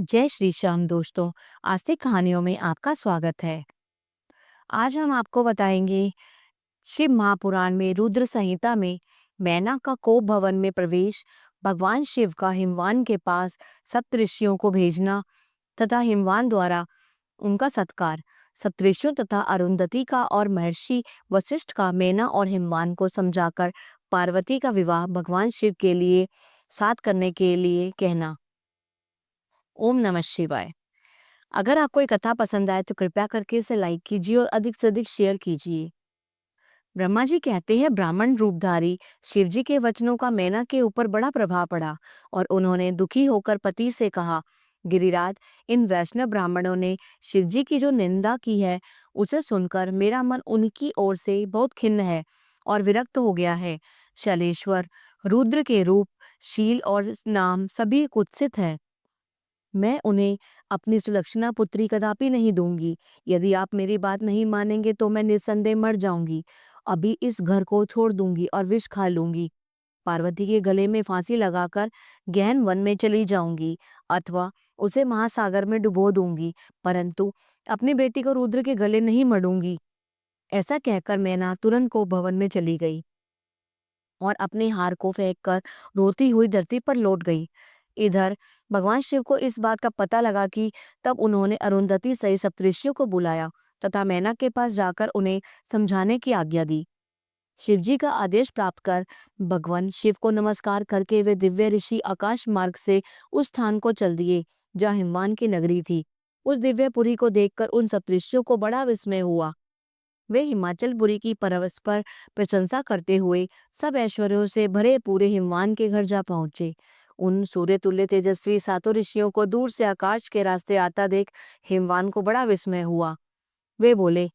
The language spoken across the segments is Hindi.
जय श्री श्याम दोस्तों। आस्तिक कहानियों में आपका स्वागत है। आज हम आपको बताएंगे शिव महापुराण में रुद्र संहिता में मैना का कोप भवन में प्रवेश, भगवान शिव का हिमवान के पास सप्तऋषियों को भेजना तथा हिमवान द्वारा उनका सत्कार, सप्तऋषियों तथा अरुंधति का और महर्षि वशिष्ठ का मैना और हिमवान को समझाकर पार्वती का विवाह भगवान शिव के लिए साथ करने के लिए कहना। ओम नमः शिवाय। अगर आपको ये कथा पसंद आए तो कृपया करके इसे लाइक कीजिए और अधिक से अधिक शेयर कीजिए। ब्रह्मा जी कहते हैं, ब्राह्मण रूपधारी शिव जी के वचनों का मैना के ऊपर बड़ा प्रभाव पड़ा और उन्होंने दुखी होकर पति से कहा, गिरिराज, इन वैष्णव ब्राह्मणों ने शिव जी की जो निंदा की है उसे सुनकर मेरा मन उनकी ओर से बहुत खिन्न है और विरक्त हो गया है। शैलेश्वर रुद्र के रूप, शील और नाम सभी कुत्सित है। मैं उन्हें अपनी सुलक्षणा पुत्री कदापि नहीं दूंगी। यदि आप मेरी बात नहीं मानेंगे तो मैं निस्संदेह मर जाऊंगी। अभी इस घर को छोड़ दूंगी और विष खा लूंगी। पार्वती के गले में फांसी लगाकर गहन वन में चली जाऊंगी अथवा उसे महासागर में डुबो दूंगी, परंतु अपनी बेटी को रुद्र के गले नहीं मरूंगी। ऐसा कहकर मैना तुरंत को भवन में चली गई और अपने हार को फेंककर रोती हुई धरती पर लौट गई। इधर भगवान शिव को इस बात का पता लगा कि तब उन्होंने अरुंधति सहित सप्तऋषियों को बुलाया तथा मैना के पास जाकर उन्हें समझाने की आज्ञा दी। शिवजी का आदेश प्राप्त कर भगवान शिव को नमस्कार करके वे दिव्य ऋषि आकाश मार्ग से उस स्थान को चल दिए जहाँ हिमवान की नगरी थी। उस दिव्यपुरी को देखकर उन सप्तऋषियों को बड़ा विस्मय हुआ। वे हिमाचलपुरी की परस्पर प्रशंसा करते हुए सब ऐश्वर्यों से भरे पूरे हिमवान के घर जा पहुंचे। उन सूर्यतुल्य तेजस्वी सातों ऋषियों को दूर से आकाश के रास्ते आता देख हिमवान को बड़ा विस्मय हुआ। वे बोले,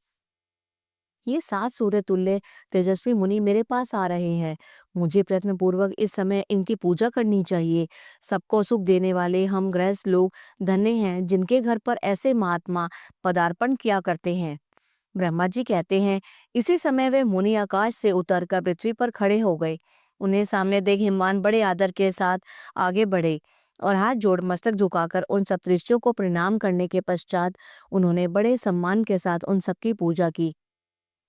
ये 7 सूर्यतुल्य तेजस्वी मुनि मेरे पास आ रहे हैं। मुझे प्रयत्न पूर्वक इस समय इनकी पूजा करनी चाहिए। सबको सुख देने वाले हम गृहस्थ लोग धन्य हैं जिनके घर पर ऐसे महात्मा पदार्पण किया करते हैं। ब्रह्मा जी कहते हैं, इसी समय वे मुनि आकाश से उतरकर पृथ्वी पर खड़े हो गए। उन्हें सामने देख हिमवान बड़े आदर के साथ आगे बढ़े और हाथ जोड़ मस्तक झुकाकर उन सप्तऋषियों को प्रणाम करने के पश्चात उन्होंने बड़े सम्मान के साथ उन सबकी पूजा की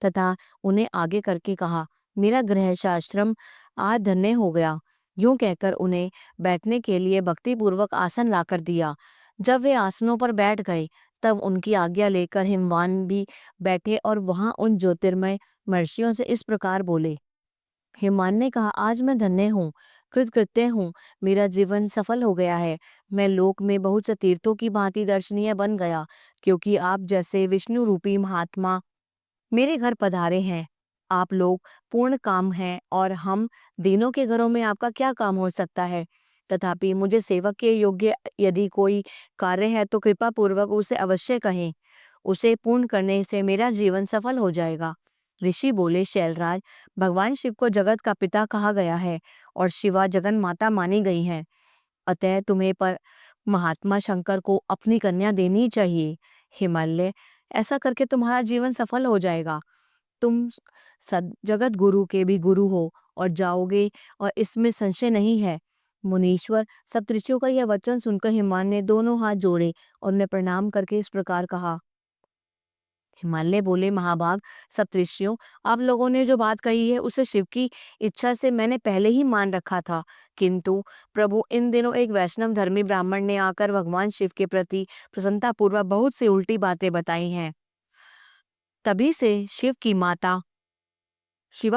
तथा उन्हें आगे करके कहा, मेरा गृह शास्त्रम आज धन्य हो गया। यूं कहकर उन्हें बैठने के लिए भक्तिपूर्वक आसन लाकर दिया। जब वे आसनों पर बैठ गए तब उनकी आज्ञा लेकर हिमवान भी बैठे और वहां उन ज्योतिर्मय महर्षियों से इस प्रकार बोले। हिमवान ने कहा, आज मैं धन्य हूँ, कृतकृत्य हूँ, मेरा जीवन सफल हो गया है। मैं लोक में बहुत से तीर्थों की भांति दर्शनीय बन गया, क्योंकि आप जैसे विष्णु रूपी महात्मा मेरे घर पधारे हैं। आप लोग पूर्ण काम हैं और हम दीनों के घरों में आपका क्या काम हो सकता है। तथापि मुझे सेवक के योग्य यदि कोई कार्य है तो कृपा पूर्वक उसे अवश्य कहें। उसे पूर्ण करने से मेरा जीवन सफल हो जाएगा। ऋषि बोले, शैलराज, भगवान शिव को जगत का पिता कहा गया है और शिवा जगन माता मानी गई है। अतः तुम्हें पर महात्मा शंकर को अपनी कन्या देनी चाहिए। हिमालय, ऐसा करके तुम्हारा जीवन सफल हो जाएगा। तुम सद जगत गुरु के भी गुरु हो और जाओगे और इसमें संशय नहीं है। मुनीश्वर सप्तऋषियों का यह वचन सुनकर हिमालय ने दोनों हाथ जोड़े और उन्हें प्रणाम करके इस प्रकार कहा। हिमालय बोले, महाभाग सप्तऋषियों, आप लोगों ने जो बात कही है उसे शिव की इच्छा से मैंने पहले ही मान रखा था, किंतु प्रभु इन दिनों एक वैष्णव धर्मी ब्राह्मण ने आकर भगवान शिव के प्रति प्रसन्नतापूर्वक बहुत सी उल्टी बातें बताई हैं। तभी से शिवा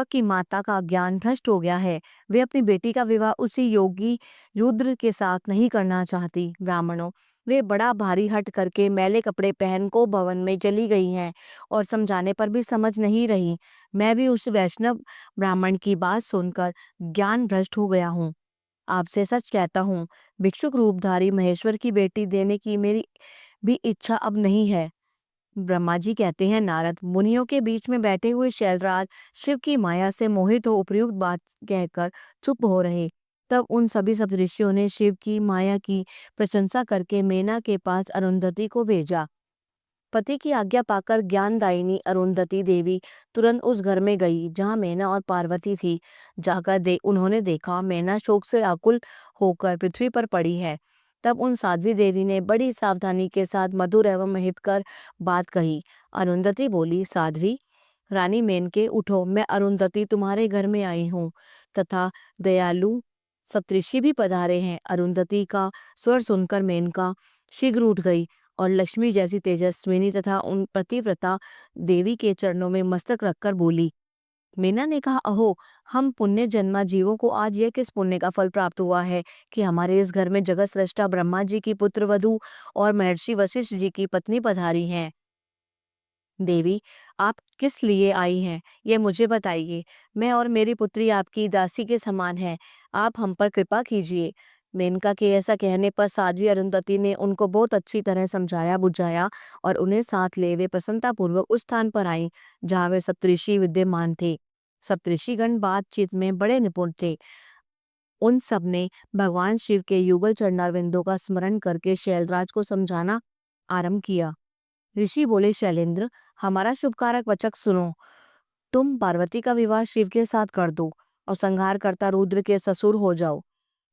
की माता का ज्ञान भ्रष्ट हो गया है। वे अपनी बेटी का विवाह उसी योगी रुद्र के साथ नहीं करना चाहती। ब्राह्मणों, वे बड़ा भारी हट करके मैले कपड़े पहन को भवन में चली गई हैं और समझाने पर भी समझ नहीं रही। मैं भी उस वैष्णव ब्राह्मण की बात सुनकर ज्ञान भ्रष्ट हो गया हूँ। आपसे सच कहता हूँ, भिक्षुक रूपधारी महेश्वर की बेटी देने की मेरी भी इच्छा अब नहीं है। ब्रह्मा जी कहते हैं, नारद, मुनियों के बीच में बैठे हुए शैलराज शिव की माया से मोहित हो उपयुक्त बात कहकर चुप हो रहे। तब उन सभी सप्तऋषियों ने शिव की माया की प्रशंसा करके मैना के पास अरुंधति को भेजा। पति की आज्ञा पाकर ज्ञानदायिनी अरुंधति देवी तुरंत उस घर में गई जहाँ मैना और पार्वती थी। जाकर उन्होंने देखा मैना शोक से आकुल होकर पृथ्वी पर पड़ी है। तब उन साध्वी देवी ने बड़ी सावधानी के साथ मधुर एवं हितकर बात कही। अरुंधति बोली, साध्वी रानी मेनके उठो, मैं अरुंधति तुम्हारे घर में आई हूँ तथा दयालु सप्तऋषि भी पधारे हैं। अरुंधति का स्वर सुनकर मेनका शीघ्र उठ गई और लक्ष्मी जैसी तेजस्विनी तथा उन पतिव्रता देवी के चरणों में मस्तक रखकर बोली। मीना ने कहा, अहो, हम पुण्य जन्मा जीवों को आज यह किस पुण्य का फल प्राप्त हुआ है कि हमारे इस घर में जगत सृष्टा ब्रह्मा जी की पुत्र वधू और महर्षि वशिष्ठ जी की पत्नी पधारी हैं। देवी, आप किस लिए आई हैं, यह मुझे बताइए। मैं और मेरी पुत्री आपकी दासी के समान है, आप हम पर कृपा कीजिए। मेनका के ऐसा कहने पर साध्वी अरुंधति ने उनको बहुत अच्छी तरह समझाया बुझाया और उन्हें साथ ले वे प्रसन्नतापूर्वक उस स्थान पर आई जहाँ वे सप्तऋषि विद्यमान थे। सप्तऋषिगण बातचीत में बड़े निपुण थे। उन सब ने भगवान शिव के युगल चरणारविंदों का स्मरण करके शैलराज को समझाना आरंभ किया। ऋषि बोले, शैलेंद्र, हमारा शुभकारक वचक सुनो। तुम पार्वती का विवाह शिव के साथ कर दो और संहारकर्ता रुद्र के ससुर हो जाओ।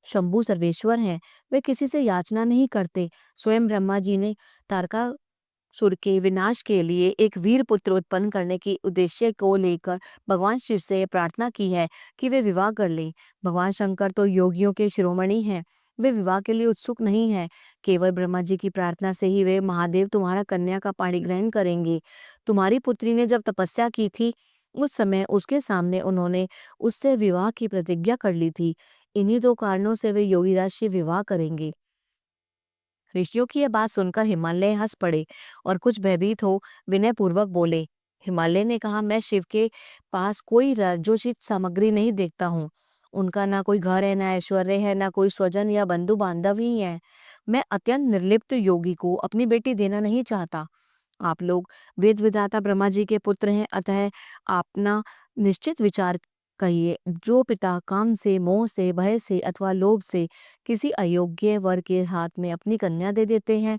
शंभु सर्वेश्वर हैं, वे किसी से याचना नहीं करते। स्वयं ब्रह्मा जी ने तारकासुर के विनाश के लिए एक वीर पुत्र उत्पन्न करने की उद्देश्य को लेकर भगवान शिव से प्रार्थना की है कि वे विवाह कर लें। भगवान शंकर तो योगियों के शिरोमणि हैं, वे विवाह के लिए उत्सुक नहीं हैं। केवल ब्रह्मा जी की प्रार्थना से ही वे महादेव तुम्हारा कन्या का पाणी ग्रहण करेंगे। तुम्हारी पुत्री ने जब तपस्या की थी उस समय उसके सामने उन्होंने उससे विवाह की प्रतिज्ञा कर ली थी। इन्हीं दो कारणों से वे योगीराज से विवाह करेंगे। ऋषियों की यह बात सुनकर हिमालय हंस पड़े और कुछ भयभीत हो विनय पूर्वक बोले। हिमालय ने कहा, मैं शिव के पास कोई राजोचित सामग्री नहीं देखता हूँ। उनका ना कोई घर है, ना ऐश्वर्य है, ना कोई स्वजन या बंधु बांधव ही है। मैं अत्यंत निर्लिप्त योगी को अपनी बेटी देना नहीं चाहता। आप लोग वेद विधाता ब्रह्मा जी के पुत्र हैं, अतः अपना निश्चित विचार कहिए। जो पिता काम से, मोह से, भय से अथवा लोभ से किसी अयोग्य वर के हाथ में अपनी कन्या दे देते हैं,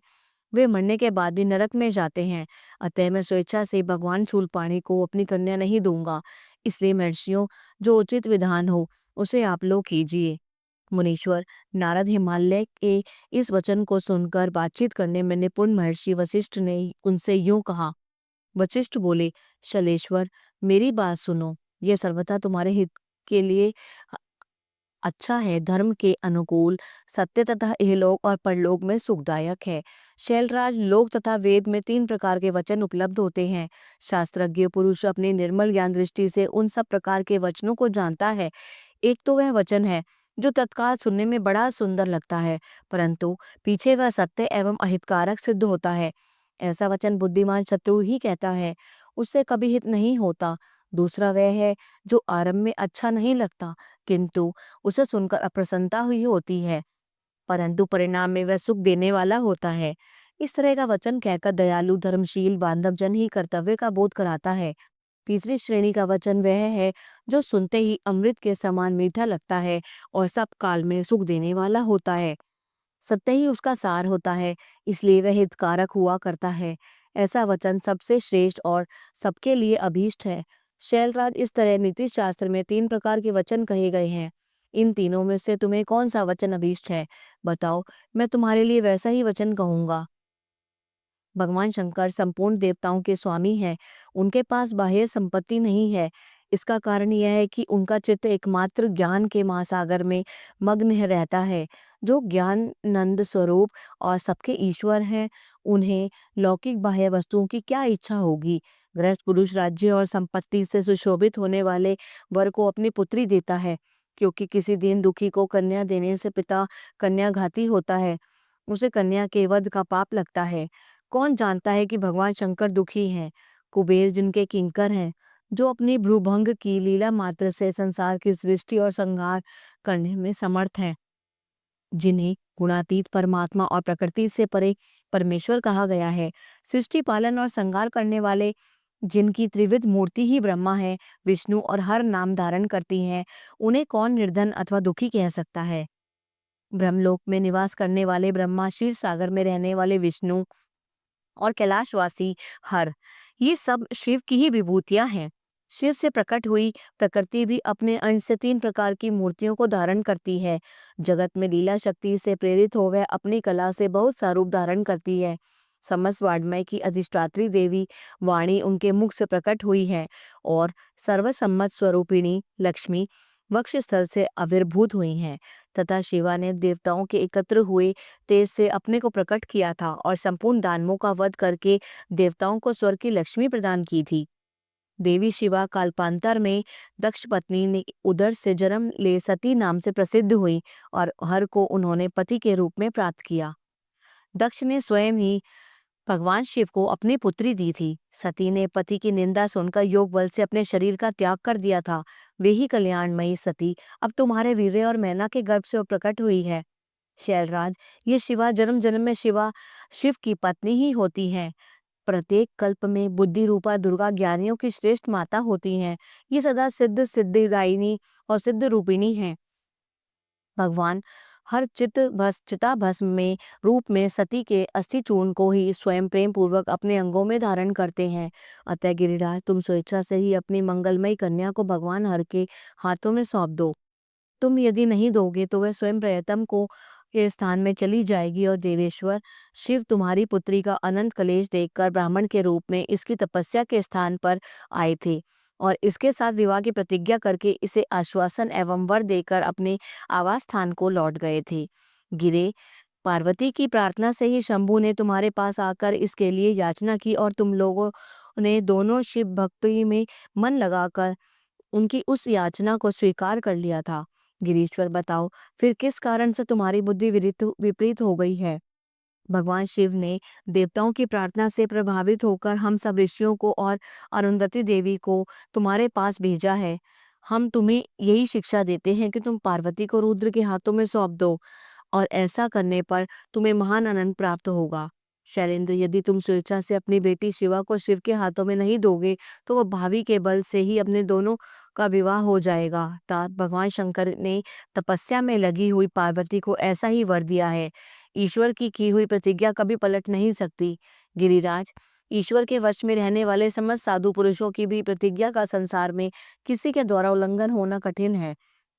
वे मरने के बाद भी नरक में जाते हैं। अतः मैं स्वेच्छा से भगवान शूलपाणी को अपनी कन्या नहीं दूंगा। इसलिए महर्षियों, जो उचित विधान हो उसे आप लोग कीजिए। मुनीश्वर नारद हिमालय के इस वचन को सुनकर बातचीत करने में निपुण महर्षि वशिष्ठ ने उनसे यूं कहा। वशिष्ठ बोले, शलेश्वर, मेरी बात सुनो, यह सर्वथा तुम्हारे हित के लिए अच्छा है, धर्म के अनुकूल, सत्य तथा इहलोक और परलोक में सुखदायक है। शैलराज, लोक तथा वेद में 3 प्रकार के वचन उपलब्ध होते हैं। शास्त्रज्ञ पुरुष अपनी निर्मल ज्ञान दृष्टि से उन सब प्रकार के वचनों को जानता है। एक तो वह वचन है जो तत्काल सुनने में बड़ा सुंदर लगता है, परंतु पीछे वह सत्य एवं अहितकारक सिद्ध होता है। ऐसा वचन बुद्धिमान शत्रु ही कहता है, उससे कभी हित नहीं होता। दूसरा वह है जो आरंभ में अच्छा नहीं लगता, किंतु उसे सुनकर अप्रसन्नता हुई होती है, परंतु परिणाम में वह सुख देने वाला होता है। इस तरह का वचन कहकर दयालु धर्मशील बांधवजन ही कर्तव्य का बोध कराता है। तीसरी श्रेणी का वचन वह है जो सुनते ही अमृत के समान मीठा लगता है और सब काल में सुख देने वाला होता है। सत्य ही उसका सार होता है, इसलिए वह हितकारक हुआ करता है। ऐसा वचन सबसे श्रेष्ठ और सबके लिए अभीष्ट है। शैलराज, इस तरह नीति शास्त्र में 3 प्रकार के वचन कहे गए हैं। इन तीनों में से तुम्हें कौन सा वचन अभीष्ट है, बताओ, मैं तुम्हारे लिए वैसा ही वचन कहूंगा। भगवान शंकर संपूर्ण देवताओं के स्वामी हैं। उनके पास बाह्य संपत्ति नहीं है। इसका कारण यह है कि उनका चित्त एकमात्र ज्ञान के महासागर में मग्न रहता है। जो ज्ञान नंद स्वरूप और सबके ईश्वर हैं, उन्हें लौकिक बाह्य वस्तुओं की क्या इच्छा होगी। गृहस्थ पुरुष राज्य और संपत्ति से सुशोभित होने वाले वर को अपनी पुत्री देता है, क्योंकि किसी दीन दुखी को कन्या देने से पिता कन्याघाती होता है, उसे कन्या के वध का पाप लगता है। कौन जानता है कि भगवान शंकर दुखी हैं। कुबेर जिनके किंकर हैं, जो अपनी भ्रूभंग की लीला मात्र से संसार की सृष्टि और संहार करने में समर्थ हैं, जिन्हें गुणातीत परमात्मा और प्रकृति से परे परमेश्वर कहा गया है, सृष्टि पालन और संहार करने वाले, जिनकी त्रिविध मूर्ति ही ब्रह्मा है, विष्णु और हर नाम धारण करती हैं, उन्हें कौन निर्धन अथवा दुखी कह सकता है। ब्रह्मलोक में निवास करने वाले ब्रह्मा, क्षीर सागर में रहने वाले विष्णु और कैलाशवासी हर, ये सब शिव की ही विभूतियां हैं। शिव से प्रकट हुई प्रकृति भी अपने अंश से 3 प्रकार की मूर्तियों को धारण करती है। जगत में लीला शक्ति से प्रेरित हो वह अपनी कला से बहुत सा रूप धारण करती है। समस्त वाड्मय की अधिष्ठात्री देवी वाणी उनके मुख से प्रकट हुई है और सर्वसम्मत स्वरूपिणी लक्ष्मी वक्षस्थल से आविर्भूत हुई हैं तथा शिवा ने देवताओं के एकत्र हुए तेज से अपने को प्रकट किया था और संपूर्ण दानवों का वध करके देवताओं को स्वर्ग की लक्ष्मी प्रदान की थी। देवी शिवा काल्पांतर में दक्ष पत्नी ने उदर से जन्म ले सती नाम से प्रसिद्ध हुई और हर को उन्होंने पति के रूप में प्राप्त किया। दक्ष ने स्वयं ही भगवान शिव को अपनी पुत्री दी थी। सती ने पति की निंदा सुनकर योग बल से अपने शरीर का त्याग कर दिया था। वे ही कल्याणमयी सती अब तुम्हारे वीर्य और मैना के गर्भ से प्रकट हुई है। शैलराज, ये शिवा जन्म जन्म में शिव की पत्नी ही होती है। प्रत्येक कल्प में बुद्धि रूपा दुर्गा ज्ञानियों की श्रेष्ठ माता होती हैं। ये सदा सिद्ध सिद्धिदायिनी और सिद्ध रूपिणी हैं। भगवान हर चिताभस्म में रूप में सती के अस्थि चूर्ण को ही स्वयं प्रेम पूर्वक अपने अंगों में धारण करते हैं। अतः गिरिराज, तुम स्वेच्छा से ही अपनी मंगलमयी कन्या को भगवान हर के हाथों में सौंप दो। तुम यदि नहीं दोगे तो वह स्वयं प्रियतम को के स्थान में चली जाएगी और देवेश्वर शिव तुम्हारी पुत्री का अनंत कलेश देखकर ब्राह्मण के रूप में इसकी तपस्या के स्थान पर आए थे और इसके साथ विवाह की प्रतिज्ञा करके इसे आश्वासन एवं वर देकर अपने आवास स्थान को लौट गए थे। गिरे, पार्वती की प्रार्थना से ही शंभु ने तुम्हारे पास आकर इसके लिए याचना की और तुम लोगों ने दोनों शिव भक्ति में मन लगाकर उनकी उस याचना को स्वीकार कर लिया था। गिरीश्वर, बताओ फिर किस कारण से तुम्हारी बुद्धि विपरीत हो गई है। भगवान शिव ने देवताओं की प्रार्थना से प्रभावित होकर हम सब ऋषियों को और अरुंधति देवी को तुम्हारे पास भेजा है। हम तुम्हें यही शिक्षा देते हैं कि तुम पार्वती को रुद्र के हाथों में सौंप दो और ऐसा करने पर तुम्हें महान आनंद प्राप्त होगा। शैलेंद्र, यदि तुम स्वेच्छा से अपनी बेटी शिवा को शिव के हाथों में नहीं दोगे तो वह भावी के बल से ही अपने दोनों का विवाह हो जाएगा। तात भगवान शंकर ने तपस्या में लगी हुई पार्वती को ऐसा ही वर दिया है। ईश्वर की हुई प्रतिज्ञा कभी पलट नहीं सकती। गिरिराज, ईश्वर के वश में रहने वाले समस्त साधु पुरुषों की भी प्रतिज्ञा का संसार में किसी के द्वारा उल्लंघन होना कठिन है।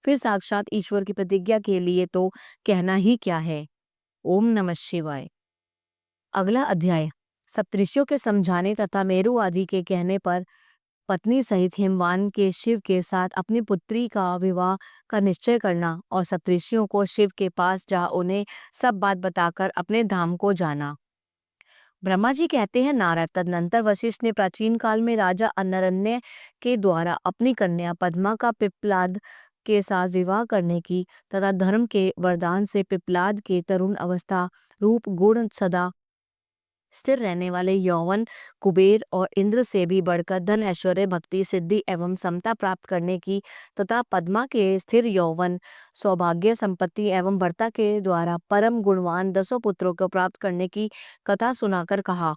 फिर साक्षात ईश्वर की प्रतिज्ञा के लिए तो कहना ही क्या है। ओम नमः शिवाय। अगला अध्याय सप्तऋषियों के समझाने तथा मेरु आदि के कहने पर पत्नी सहित हिमवान के शिव के साथ अपनी पुत्री का विवाह का निश्चय करना और सप्तऋषियों को शिव के पास जा उन्हें सब बात बताकर अपने धाम को जाना। ब्रह्मा जी कहते हैं, नारद, तदनंतर वशिष्ठ ने प्राचीन काल में राजा अनरण्य के द्वारा अपनी कन्या पद्मा का पिप्पलाद के साथ विवाह करने की तथा धर्म के वरदान से पिप्पलाद के तरुण अवस्था रूप गुण सदा स्थिर रहने वाले यौवन कुबेर और इंद्र से भी बढ़कर धन ऐश्वर्य भक्ति सिद्धि एवं समता प्राप्त करने की तथा पद्मा के स्थिर यौवन सौभाग्य संपत्ति एवं भर्ता के द्वारा परम गुणवान 10 पुत्रों को प्राप्त करने की कथा सुनाकर कहा।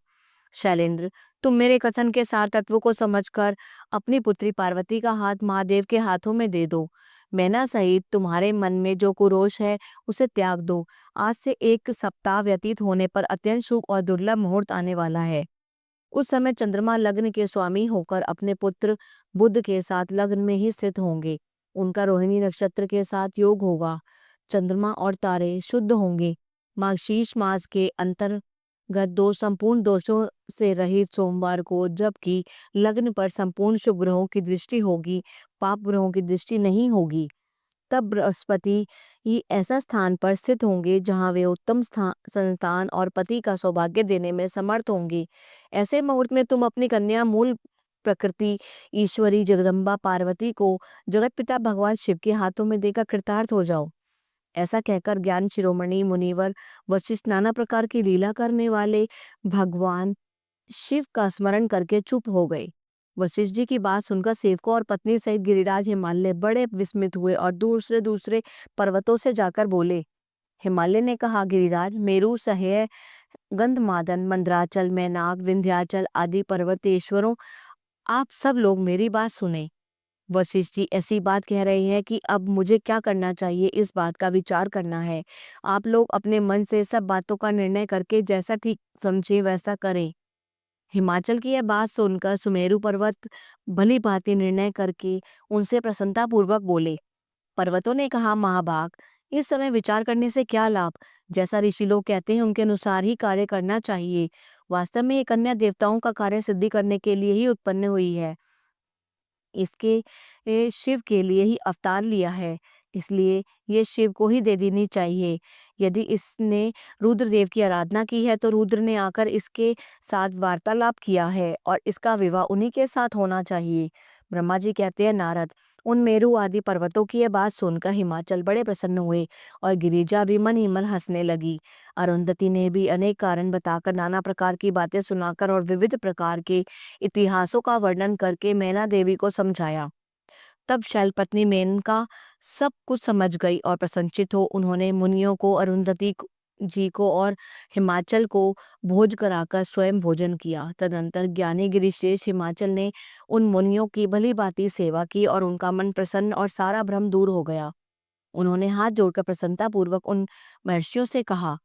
शैलेंद्र, तुम मेरे कथन के सार तत्व को समझकर अपनी पुत्री पार्वती का हाथ महादेव के हाथों में दे दो। मैना सहित तुम्हारे मन में जो कुरोष है उसे त्याग दो। आज से 1 सप्ताह व्यतीत होने पर अत्यंत शुभ और दुर्लभ मुहूर्त आने वाला है। उस समय चंद्रमा लग्न के स्वामी होकर अपने पुत्र बुध के साथ लग्न में ही स्थित होंगे। उनका रोहिणी नक्षत्र के साथ योग होगा। चंद्रमा और तारे शुद्ध होंगे। माघशीर्ष मास के अंतर्गत 2 संपूर्ण दोषों से रहित सोमवार को, जबकि लग्न पर संपूर्ण शुभ ग्रहों की दृष्टि होगी, पाप ग्रहों की दृष्टि नहीं होगी, तब बृहस्पति ही ऐसा स्थान पर स्थित होंगे जहां वे उत्तम संतान और पति का सौभाग्य देने में समर्थ होंगे। ऐसे मुहूर्त में तुम अपनी कन्या मूल प्रकृति ईश्वरी जगदम्बा पार्वती को जगत पिता भगवान शिव के हाथों में देकर कृतार्थ हो जाओ। ऐसा कहकर ज्ञान शिरोमणि मुनिवर वशिष्ठ नाना प्रकार की लीला करने वाले भगवान शिव का स्मरण करके चुप हो गए। वशिष्ठ जी की बात सुनकर सेवकों और पत्नी सहित गिरिराज हिमालय बड़े विस्मित हुए और दूसरे दूसरे पर्वतों से जाकर बोले। हिमालय ने कहा, गिरिराज, मेरु सह्य गंधमादन मंदराचल मैनाक विंध्याचल आदि पर्वतेश्वरों, आप सब लोग मेरी बात सुने। वशिष्ठ जी ऐसी बात कह रहे हैं कि अब मुझे क्या करना चाहिए, इस बात का विचार करना है। आप लोग अपने मन से सब बातों का निर्णय करके जैसा ठीक समझे वैसा करें। हिमाचल की यह बात सुनकर सुमेरु पर्वत भली भांति निर्णय करके उनसे प्रसन्नतापूर्वक बोले। पर्वतों ने कहा, महाभाग, इस समय विचार करने से क्या लाभ? जैसा ऋषि लोग कहते हैं उनके अनुसार ही कार्य करना चाहिए। वास्तव में ये कन्या देवताओं का कार्य सिद्धि करने के लिए ही उत्पन्न हुई है। इसके शिव के लिए ही अवतार लिया है, इसलिए ये शिव को ही दे देनी चाहिए। यदि इसने रुद्रदेव की आराधना की है तो रुद्र ने आकर इसके साथ वार्तालाप किया है और इसका विवाह उन्हीं के साथ होना चाहिए। ब्रह्मा जी कहते हैं, नारद, उन मेरु आदि पर्वतों की यह बात सुनकर हिमाचल बड़े प्रसन्न हुए और गिरिजा भी मन ही मन हंसने लगी। अरुंधति ने भी अनेक कारण बताकर, नाना प्रकार की बातें सुनाकर और विविध प्रकार के इतिहासों का वर्णन करके मैना देवी को समझाया। तब शैलपत्नी मेनका सब कुछ समझ गई और प्रसन्नचित हो उन्होंने मुनियों को, जी को और हिमाचल को भोज कराकर स्वयं भोजन किया। तदनंतर ज्ञानी गिरिश्रेष्ठ हिमाचल ने उन मुनियों की भली भांति सेवा की और उनका मन प्रसन्न और सारा भ्रम दूर हो गया। उन्होंने हाथ जोड़कर प्रसन्नतापूर्वक उन महर्षियों से कहा।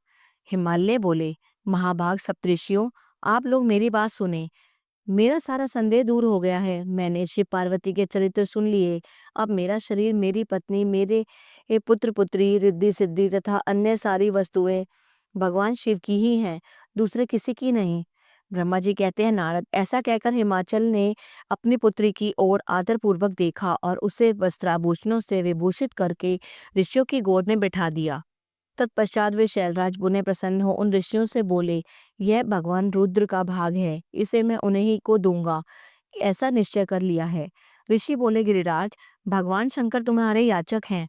हिमालय बोले, महाभाग सप्तऋषियों, आप लोग मेरी बात सुने। मेरा सारा संदेह दूर हो गया है। मैंने शिव पार्वती के चरित्र सुन लिए। अब मेरा शरीर, मेरी पत्नी, मेरे पुत्र पुत्री, रिद्धि सिद्धि तथा अन्य सारी वस्तुएं भगवान शिव की ही हैं, दूसरे किसी की नहीं। ब्रह्मा जी कहते हैं, नारद, ऐसा कहकर हिमाचल ने अपनी पुत्री की ओर आदरपूर्वक देखा और उसे वस्त्राभूषणों से विभूषित करके ऋषियों की गोद में बिठा दिया। तत्पश्चात वे शैलराज पुनः प्रसन्न हो उन ऋषियों से बोले, यह भगवान रुद्र का भाग है, इसे मैं उन्हें ही को दूंगा, ऐसा निश्चय कर लिया है। ऋषि बोले, गिरिराज, भगवान शंकर तुम्हारे याचक हैं,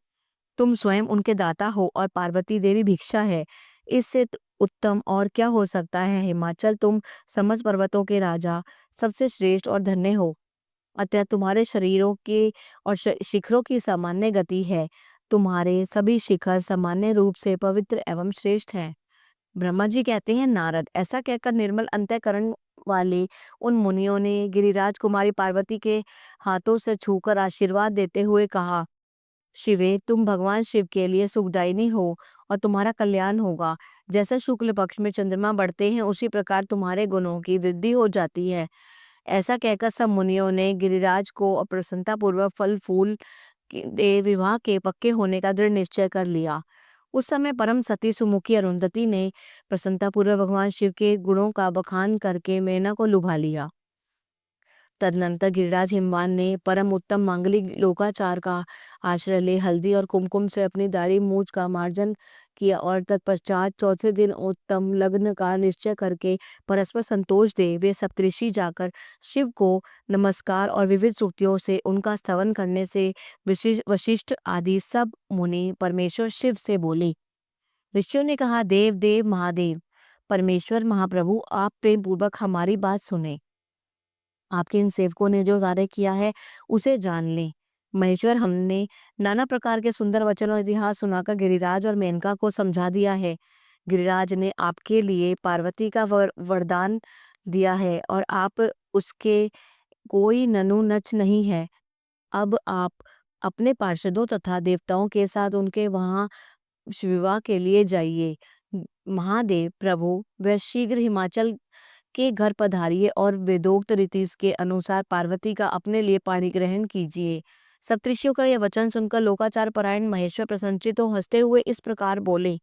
तुम स्वयं उनके दाता हो और पार्वती देवी भिक्षा है। इससे उत्तम और क्या हो सकता है। हिमाचल, तुम समस्त पर्वतों के राजा, सबसे श्रेष्ठ और धन्य हो। अतः तुम्हारे शरीरों के और शिखरों की सामान्य गति है। तुम्हारे सभी शिखर सामान्य रूप से पवित्र एवं श्रेष्ठ हैं। ब्रह्मा जी कहते हैं, नारद, ऐसा कहकर निर्मल अंतःकरण वाले उन मुनियों ने गिरिराज कुमारी पार्वती के हाथों से छूकर आशीर्वाद देते हुए कहा, शिवे, तुम भगवान शिव के लिए सुखदायिनी हो और तुम्हारा कल्याण होगा। जैसे शुक्ल पक्ष में चंद्रमा बढ़ते हैं उसी प्रकार तुम्हारे गुणों की वृद्धि हो जाती है। ऐसा कहकर सब मुनियों ने गिरिराज को प्रसन्नतापूर्वक फल फूल दे विवाह के पक्के होने का दृढ़ निश्चय कर लिया। उस समय परम सती सुमुखी अरुंधति ने प्रसन्नतापूर्वक भगवान शिव के गुणों का बखान करके मैना को लुभा लिया। तदनंतर गिरिराज हिमवान ने परम उत्तम मांगलिक लोकाचार का आश्रय ले हल्दी और कुमकुम से अपनी दाढ़ी मूछ का मार्जन किया और तत्पश्चात चौथे दिन उत्तम लग्न का निश्चय करके परस्पर संतोष दे वे सप्तऋषि जाकर शिव को नमस्कार और विविध सूक्तियों से उनका स्तवन करने से वशिष्ठ आदि सब मुनि परमेश्वर शिव से बोले। ऋषियों ने कहा, देव देव महादेव, परमेश्वर महाप्रभु, आप प्रेम पूर्वक हमारी बात सुने। आपके इन सेवकों ने जो कार्य किया है उसे जान लें। महेश्वर, हमने नाना प्रकार के सुंदर वचन और इतिहास सुनाकर गिरिराज और मेनका को समझा दिया है। गिरिराज ने आपके लिए पार्वती का वरदान दिया है और आप उसके कोई ननु नच नहीं है। अब आप अपने पार्षदों तथा देवताओं के साथ उनके वहां विवाह के लिए जाइए। महादेव प्रभु, वह शीघ्र हिमाचल के घर पधारिए और वेदोक्त रीति के अनुसार पार्वती का अपने लिए पाणी ग्रहण कीजिए। सप्तऋषियों का यह वचन सुनकर लोकाचार परायण महेश्वर प्रसन्नचित हो हंसते हुए इस प्रकार बोले।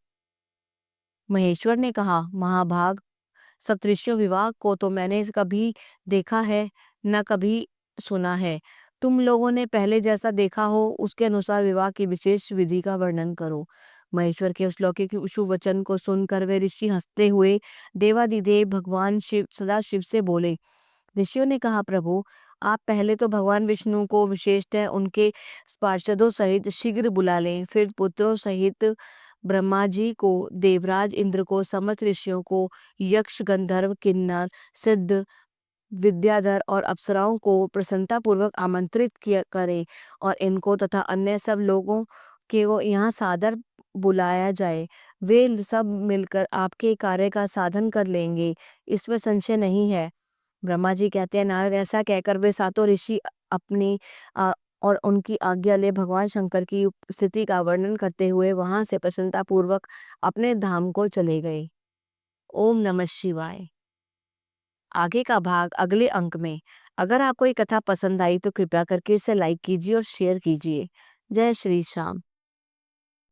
महेश्वर ने कहा, महाभाग सप्तऋषियों, विवाह को तो मैंने कभी देखा है न कभी सुना है। तुम लोगों ने पहले जैसा देखा हो उसके अनुसार विवाह की विशेष विधि का वर्णन करो। महेश्वर के उस लौकिक शुभ वचन को सुनकर वे ऋषि हंसते हुए देवादिदेव भगवान शिव सदा शिव से बोले। ऋषियों ने कहा, प्रभु, आप पहले तो भगवान विष्णु को विशेषतः उनके पार्षदों सहित शीघ्र बुला लें, फिर पुत्रों सहित ब्रह्मा जी को, देवराज इंद्र को, समस्त ऋषियों को, यक्ष गंधर्व किन्नर सिद्ध विद्याधर और अप्सराओं को प्रसन्नतापूर्वक आमंत्रित किया करें और इनको तथा अन्य सब लोगों के को यहाँ सादर बुलाया जाए। वे सब मिलकर आपके कार्य का साधन कर लेंगे, इसमें संशय नहीं है। ब्रह्मा जी कहते हैं, नारद, ऐसा कहकर वे सातों ऋषि अपनी और उनकी आज्ञा ले भगवान शंकर की स्थिति का वर्णन करते हुए वहां से प्रसन्नतापूर्वक अपने धाम को चले गए। ओम नमः शिवाय। आगे का भाग अगले अंक में। अगर आपको ये कथा पसंद आई तो कृपया करके इसे लाइक कीजिए और शेयर कीजिए। जय श्री श्याम।